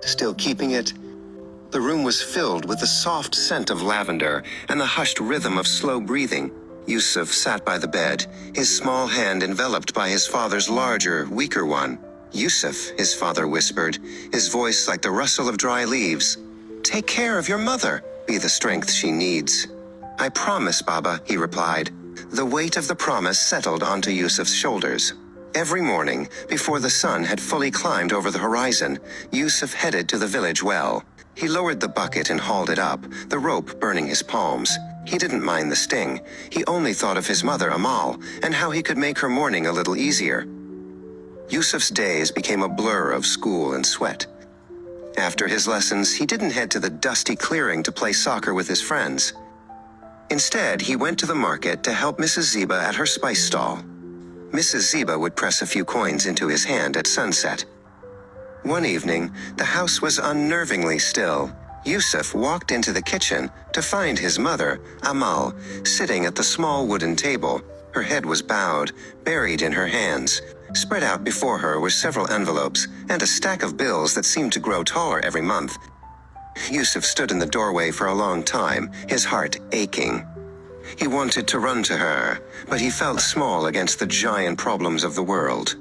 Still keeping it? The room was filled with the soft scent of lavender and the hushed rhythm of slow breathing. Yusuf sat by the bed, his small hand enveloped by his father's larger, weaker one. "Yusuf," his father whispered, his voice like the rustle of dry leaves. "Take care of your mother. Be the strength she needs." "I promise, Baba," he replied. The weight of the promise settled onto Yusuf's shoulders. Every morning, before the sun had fully climbed over the horizon, Yusuf headed to the village well. He lowered the bucket and hauled it up, the rope burning his palms. He didn't mind the sting. He only thought of his mother, Amal, and how he could make her morning a little easier. Yusuf's days became a blur of school and sweat. After his lessons, he didn't head to the dusty clearing to play soccer with his friends. Instead, he went to the market to help Mrs. Ziba at her spice stall. Mrs. Ziba would press a few coins into his hand at sunset. One evening, the house was unnervingly still. Yusuf walked into the kitchen to find his mother, Amal, sitting at the small wooden table. Her head was bowed, buried in her hands. Spread out before her were several envelopes and a stack of bills that seemed to grow taller every month. Yusuf stood in the doorway for a long time, his heart aching. He wanted to run to her, but he felt small against the giant problems of the world.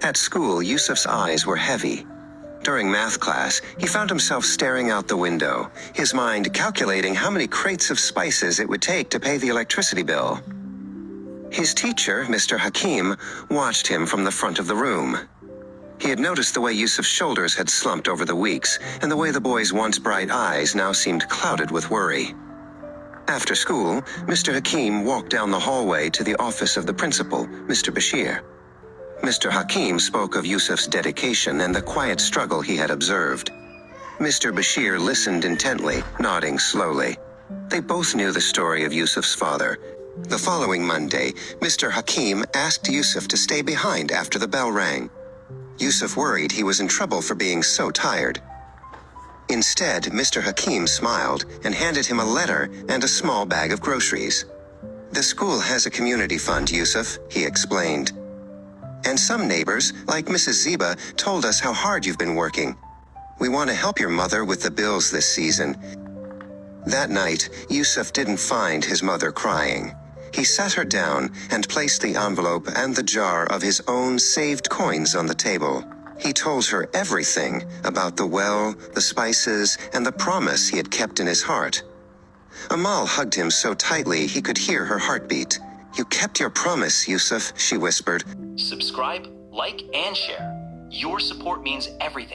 At school, Yusuf's eyes were heavy. During math class, he found himself staring out the window, his mind calculating how many crates of spices it would take to pay the electricity bill. His teacher, Mr. Hakim, watched him from the front of the room. He had noticed the way Yusuf's shoulders had slumped over the weeks, and the way the boy's once bright eyes now seemed clouded with worry. After school, Mr. Hakim walked down the hallway to the office of the principal, Mr. Bashir. Mr. Hakim spoke of Yusuf's dedication and the quiet struggle he had observed. Mr. Bashir listened intently, nodding slowly. They both knew the story of Yusuf's father. The following Monday, Mr. Hakim asked Yusuf to stay behind after the bell rang. Yusuf worried he was in trouble for being so tired. Instead, Mr. Hakim smiled and handed him a letter and a small bag of groceries. "The school has a community fund, Yusuf," he explained. "And some neighbors, like Mrs. Ziba, told us how hard you've been working. We want to help your mother with the bills this season." That night, Yusuf didn't find his mother crying. He sat her down and placed the envelope and the jar of his own saved coins on the table. He told her everything about the well, the spices, and the promise he had kept in his heart. Amal hugged him so tightly he could hear her heartbeat. "You kept your promise, Yusuf," she whispered. Subscribe, like, and share. Your support means everything.